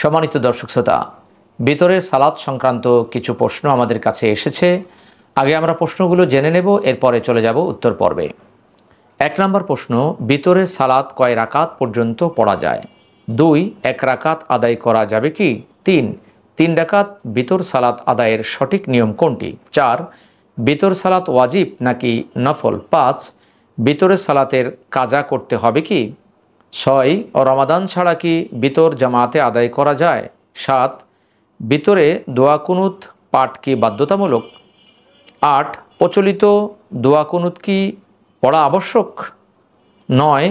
সম্মানিত দর্শক শ্রোতা, ভিতরের সালাত সংক্রান্ত কিছু প্রশ্ন আমাদের কাছে এসেছে। আগে আমরা প্রশ্নগুলো জেনে নেব, এরপরে চলে যাব উত্তর পর্বে। 1 নম্বর প্রশ্ন, ভিতরের সালাত কয় রাকাত পর্যন্ত পড়া যায়? 2, 1 রাকাত আদায় করা যাবে কি? 3 রাকাত ভিতর সালাত আদায়ের সঠিক নিয়ম কোনটি? 4, ভিতর সালাত ওয়াজিব নাকি নফল? 5, ভিতরের সালাতের কাজা করতে হবে কি? 6, রমাদান ছাড়া কি ভিতর জামাতে আদায় করা যায়? 7, ভিতরে দোয়া কুনুত পাঠ কি বাধ্যতামূলক? 8, প্রচলিত দোয়া কুনুত কি পড়া আবশ্যক? 9,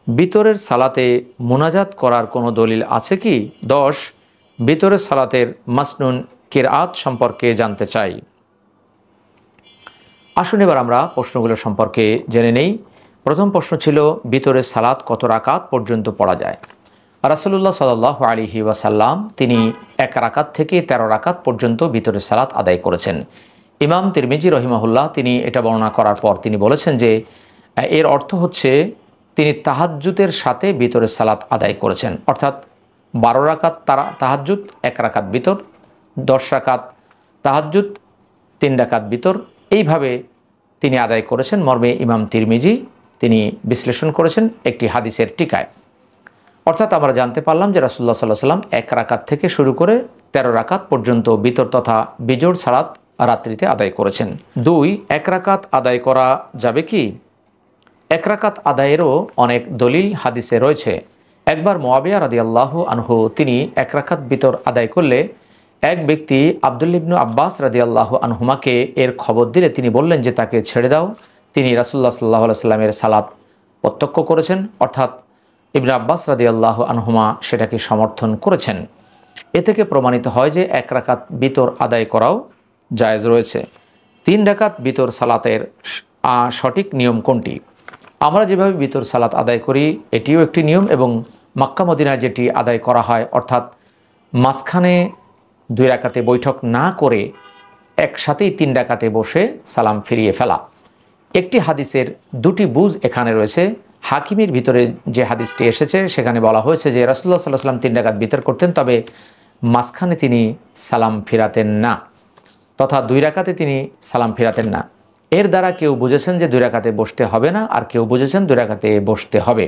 ভিতরের সালাতে মুনাজাত করার কোনো দলিল আছে কি? 10, ভিতরের সালাতের মাসনুন কিরাত সম্পর্কে জানতে চাই। আসুন এবার আমরা প্রশ্নগুলো সম্পর্কে জেনে নেই। প্রথম প্রশ্ন ছিল, ভিতরের সালাত কত রাকাত পর্যন্ত পড়া যায়? রাসূলুল্লাহ সাল্লাল্লাহু আলাইহি ওয়াসাল্লাম তিনি 1 রাকাত থেকে 13 রাকাত পর্যন্ত ভিতরের সালাত আদায় করেছেন। ইমাম তিরমিজি রহিমাহুল্লাহ তিনি এটা বর্ণনা করার পর তিনি বলেছেন যে এর অর্থ হচ্ছে তিনি তাহাজ্জুদের সাথে ভিতরের সালাত আদায় করেছেন, অর্থাৎ 12 রাকাত তাহাজ্জুদ, 1 রাকাত ভিতর, 10 রাকাত তাহাজ্জুদ, 3 রাকাত ভিতর, এইভাবে তিনি আদায় করেছেন মর্মে ইমাম তিরমিজি তিনি বিশ্লেষণ করেছেন একটি হাদিসের টিকায়। অর্থাৎ আমরা জানতে পারলাম যে রাসূলুল্লাহ সাল্লাল্লাহু আলাইহি ওয়াসাল্লাম 1 রাকাত থেকে শুরু করে 13 রাকাত পর্যন্ত ভিতর তথা বিজোড় সালাত রাত্রিতে আদায় করেছেন। 2, 1 রাকাত আদায় করা যাবে কি? 1 রাকাত আদায়েরও অনেক দলিল হাদিসে রয়েছে। একবার মুআবিয়া রাদিয়াল্লাহু আনহু তিনি 1 রাকাত ভিতর আদায় করলে এক ব্যক্তি আব্দুল্লাহ ইবনে আব্বাস রাদিয়াল্লাহু আনহুমাকে এর খবর দিলে তিনি বললেন যে তাকে ছেড়ে দাও। তিনি রাসূলুল্লাহ সাল্লাল্লাহু আলাইহি ওয়াসাল্লামের সালাত প্রত্যক্ষ করেছেন, অর্থাৎ ইবনে আব্বাস রাদিয়াল্লাহু আনহুমা সেটাকে সমর্থন করেছেন। এ থেকে প্রমাণিত হয় যে 1 রাকাত ভিতর আদায় করাও জায়েজ রয়েছে। 3 রাকাত ভিতর সালাতের সঠিক নিয়ম কোনটি? আমরা যেভাবে ভিতর সালাত আদায় করি এটিও একটি নিয়ম, এবং মক্কা মদিনায় যেটি আদায় করা হয়, অর্থাৎ মাঝখানে 2 রাকাতে বৈঠক না করে একসাথেই 3 রাকাতে বসে সালাম ফিরিয়ে ফেলা। একটি হাদিসের 2টি বুঝ এখানে রয়েছে। হাকিমের ভিতরে যে হাদিসটি এসেছে সেখানে বলা হয়েছে যে রাসূলুল্লাহ সাল্লাল্লাহু আলাইহি ওয়াসাল্লাম 3 রাকাত ভিতর করতেন, তবে মাঝখানে তিনি সালাম ফিরাতেন না, তথা 2 রাকাতে তিনি সালাম ফিরাতেন না। এর দ্বারা কেউ বুঝেছেন যে 2 রাকাতে বসতে হবে না, আর কেউ বুঝেছেন 2 রাকাতে বসতে হবে।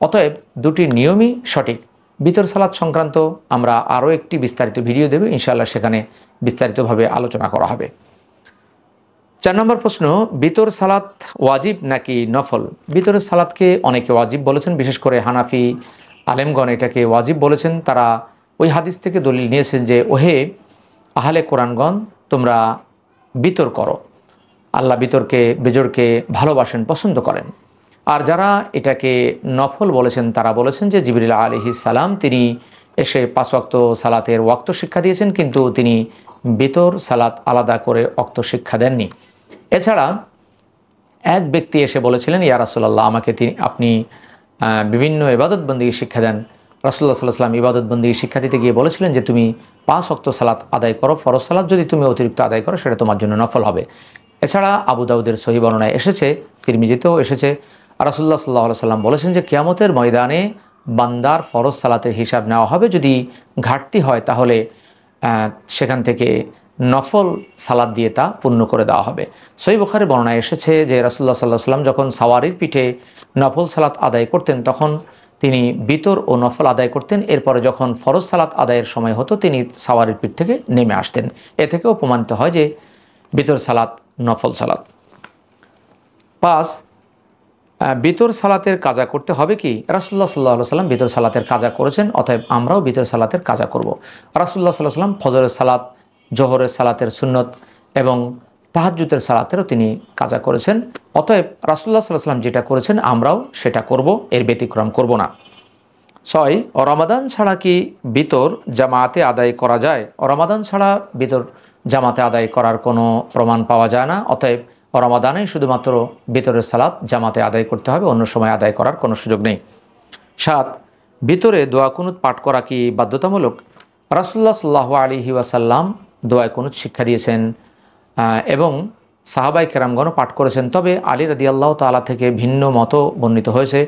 অতএব 2টি নিয়মই সঠিক। ভিতর সালাত সংক্রান্ত আমরা আরও একটি বিস্তারিত ভিডিও দেব, ইনশাআল্লাহ সেখানে বিস্তারিতভাবে আলোচনা করা হবে। 4 নম্বর প্রশ্ন, ভিতর সালাত ওয়াজিব নাকি নফল? ভিতরের সালাতকে অনেকে ওয়াজিব বলেছেন, বিশেষ করে হানাফি আলেমগণ এটাকে ওয়াজিব বলেছেন। তারা ওই হাদিস থেকে দলিল নিয়েছেন যে ওহে আহলে কোরআনগণ, তোমরা ভিতর করো। আল্লাহ ভিতরকে বেজোড়কে ভালোবাসেন, পছন্দ করেন। আর যারা এটাকে নফল বলেছেন তারা বলেছেন যে জিবরিল আলাইহিস সালাম তিনি এসে 5 ওয়াক্ত সালাতের ওয়াক্ত শিক্ষা দিয়েছেন, কিন্তু তিনি ভিতর সালাত আলাদা করে ওয়াক্ত শিক্ষা দেননি। এছাড়া এক ব্যক্তি এসে বলেছিলেন, ইয়া রাসূলুল্লাহ, আমাকে আপনি বিভিন্ন ইবাদত বন্দেগী শিক্ষা দেন। রাসূলুল্লাহ সাল্লাল্লাহু আলাইহি ওয়াসাল্লাম ইবাদত বন্দেগী শিক্ষা দিতে গিয়ে বলেছিলেন যে তুমি 5 ওয়াক্ত সালাত আদায় করো, ফরজ সালাত যদি তুমি অতিরিক্ত আদায় করো সেটা তোমার জন্য নফল হবে। এছাড়া আবু দাউদের সহিহ বর্ণনায় এসেছে, তিরমিজিতেও এসেছে, রাসূলুল্লাহ সাল্লাল্লাহু আলাইহি ওয়াসাল্লাম বলেছেন যে কিয়ামতের ময়দানে বান্দার ফরজ সালাতের হিসাব নেওয়া হবে। যদি ঘাটতি হয় তাহলে সেখান থেকে নফল সালাত দিয়ে তা পূর্ণ করে দেওয়া হবে। সহিহ বুখারী বর্ণনায় এসেছে যে রাসূলুল্লাহ সাল্লাল্লাহু আলাইহি ওয়াসাল্লাম যখন সাওয়ারির পিঠে নফল সালাত আদায় করতেন তখন তিনি ভিতর ও নফল আদায় করতেন। এরপরে যখন ফরজ সালাত আদায়ের সময় হতো তিনি সাওয়ারির পিঠ থেকে নেমে আসতেন। এ থেকেও প্রমাণিত হয় যে ভিতর সালাত নফল সালাত। 5, ভিতর সালাতের কাজা করতে হবে কি? রাসূলুল্লাহ সাল্লাল্লাহু আলাইহি ওয়াসাল্লাম ভিতর সালাতের কাজা করেছেন, অতএব আমরাও ভিতর সালাতের কাজা করব। রাসূলুল্লাহ সাল্লাল্লাহু আলাইহি ওয়াসাল্লাম ফজরের সালাত, জোহরের সালাতের সুন্নত এবং তাহাজ্জুদের সালাতেরও তিনি কাজা করেছেন। অতএব রাসূলুল্লাহ সাল্লাল্লাহু আলাইহি ওয়াসাল্লাম যেটা করেছেন আমরাও সেটা করব, এর ব্যতিক্রম করব না। 6, রমাদান ছাড়া কি ভিতর জামাতে আদায় করা যায়? রমাদান ছাড়া ভিতর জামাতে আদায় করার কোনো প্রমাণ পাওয়া যায় না, অতএব রমাদানেই শুধুমাত্র ভিতরের সালাত জামাতে আদায় করতে হবে, অন্য সময় আদায় করার কোনো সুযোগ নেই। 7, ভিতরে দোয়া কুনুত পাঠ করা কি বাধ্যতামূলক? রাসূলুল্লাহ সাল্লাল্লাহু আলাইহি ওয়াসাল্লাম দোয়া কুনুত শিক্ষা দিয়েছেন এবং সাহাবায়ে কেরামগণও পাঠ করেছেন। তবে আলী রাদিয়াল্লাহু তাআলা থেকে ভিন্ন মত বর্ণিত হয়েছে,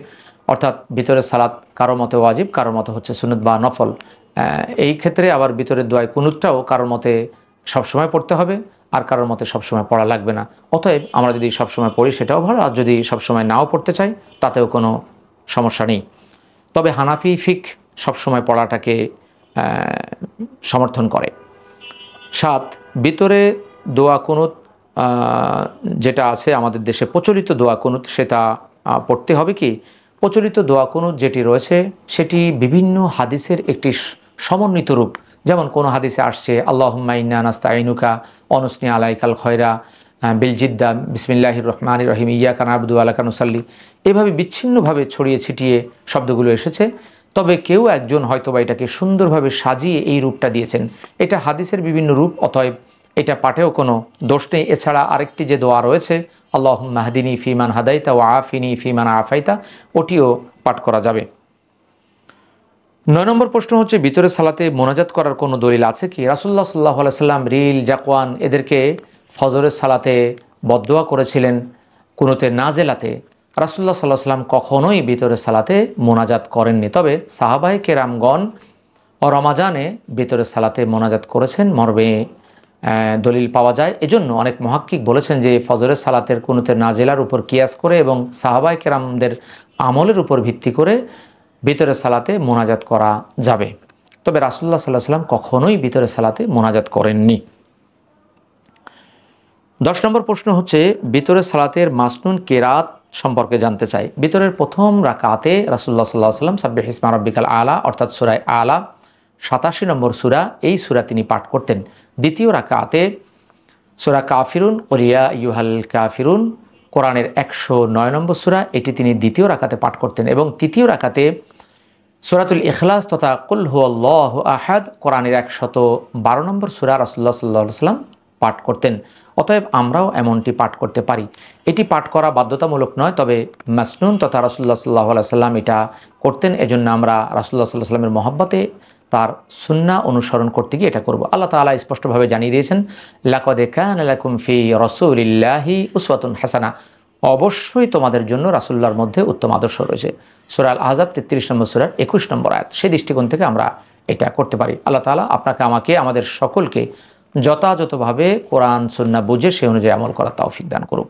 অর্থাৎ ভিতরের সালাত কারো মতে ওয়াজিব, কারো মতে হচ্ছে সুন্নত বা নফল। এই ক্ষেত্রে আবার ভিতরের দোয়ায় কুনুতটাও কারোর মতে সবসময় পড়তে হবে, আর কারোর মতে সবসময় পড়া লাগবে না। অতএব আমরা যদি সবসময় পড়ি সেটাও ভালো, আর যদি সবসময় নাও পড়তে চাই তাতেও কোনো সমস্যা নেই। তবে হানাফি ফিক সবসময় পড়াটাকে সমর্থন করে। 7, ভিতরে দোয়া কুনুত যেটা আছে আমাদের দেশে প্রচলিত দোয়া কুনুত, সেটা পড়তে হবে কি? প্রচলিত দোয়া কুনুত যেটি রয়েছে সেটি বিভিন্ন হাদিসের একটি সমন্বিত রূপ। যেমন কোনো হাদিসে আসছে আল্লাহুম্মা ইন্না নাস্তাইনুকা অনুসনি আলাইকাল খয়রা বিল জিদ্দা বিসমিল্লাহির রহমানির রহিম ইয়াকা নাবুদু ওয়া লাকা নুসাল্লি, এভাবে বিচ্ছিন্নভাবে ছড়িয়ে ছিটিয়ে শব্দগুলো এসেছে। তবে কেউ একজন হয়তোবা এটাকে সুন্দরভাবে সাজিয়ে এই রূপটা দিয়েছেন। এটা হাদিসের বিভিন্ন রূপ, অতএব এটা পাঠেও কোনো দোষ নেই। এছাড়া আরেকটি যে দোয়া রয়েছে আল্লাহুম্মা হাদিনি ফিমান হাদাইতা ওয়া আফিনি ফিমান আফাইতা, ওটিও পাঠ করা যাবে। 9 নম্বর প্রশ্ন হচ্ছে, ভিতরে সালাতে মোনাজাত করার কোনো দলিল আছে কি? রাসূলুল্লাহ সাল্লাল্লাহু আলাইহি সাল্লাম রিল, জাকওয়ান এদেরকে ফজরের সালাতে বদদোয়া করেছিলেন কুনুতে নাজেলাতে। রাসূলুল্লাহ সাল্লাল্লাহু আলাইহি সাল্লাম কখনোই ভিতরে সালাতে মোনাজাত করেননি। তবে সাহাবায়ে কেরামগণ ও রমাজানে ভিতরে সালাতে মোনাজাত করেছেন মর্মে দলিল পাওয়া যায়। এজন্য অনেক মুহাক্কিক বলেছেন যে ফজরের সালাতের কুনুতের নাজেলার উপর কিয়াস করে এবং সাহাবায়ে কেরামদের আমলের উপর ভিত্তি করে ভিতরে সালাতে মোনাজাত করা যাবে। তবে রাসূলুল্লাহ সাল্লাল্লাহু আলাইহি সাল্লাম কখনোই ভিতরে সালাতে মোনাজাত করেননি। 10 নম্বর প্রশ্ন হচ্ছে, ভিতরে সালাতের মাসনুন কেরাত সম্পর্কে জানতে চাই। ভিতরের প্রথম রাকাতে রাসূলুল্লাহ সাল্লাল্লাহু আলাইহি সাল্লাম সাব্বিহিসমা রাব্বিকাল আলা অর্থাৎ সূরা আলা 87 নম্বর সূরা, এই সূরা তিনি পাঠ করতেন। দ্বিতীয় রাকাতে সূরা কাফিরুন ও ইয়া আইয়ুহাল কাফিরুন কোরআনের 109 নম্বর সূরা, এটি তিনি দ্বিতীয় রাকাতে পাঠ করতেন। এবং তৃতীয় রাকাতে সূরাতুল ইখলাস তথা কুল হুয়াল্লাহু আহাদ কোরআনের 112 নম্বর সূরা রাসূলুল্লাহ সাল্লাল্লাহু আলাইহি সাল্লাম পাঠ করতেন। অতএব আমরাও এমনটি পাঠ করতে পারি। এটি পাঠ করা বাধ্যতামূলক নয়, তবে মাসনুন তথা রাসূলুল্লাহ সাল্লাল্লাহু আলাইহি সাল্লাম এটা করতেন। এজন্য আমরা রাসূলুল্লাহ সাল্লাল্লাহু আলাইহি সাল্লামের মহব্বতে তার সুন্নাহ অনুসরণ করতে গিয়ে এটা করব। আল্লাহ তাআলা স্পষ্টভাবে জানিয়ে দিয়েছেন, লাকাদ কানা লাকুম ফি রাসূলিল্লাহি উসওয়াতুন হাসানাহ, অবশ্যই তোমাদের জন্য রাসূলুল্লাহর মধ্যে উত্তম আদর্শ রয়েছে। সূরা আল আহজাব 33 নম্বর সূরার 21 নম্বর আয়াত। সেই দৃষ্টিকোণ থেকে আমরা এটা করতে পারি। আল্লাহ তাআলা আপনাকে, আমাকে, আমাদের সকলকে যথাযথভাবে কোরআন সুন্নাহ বুঝে সে অনুযায়ী আমল করার তৌফিক দান করুক।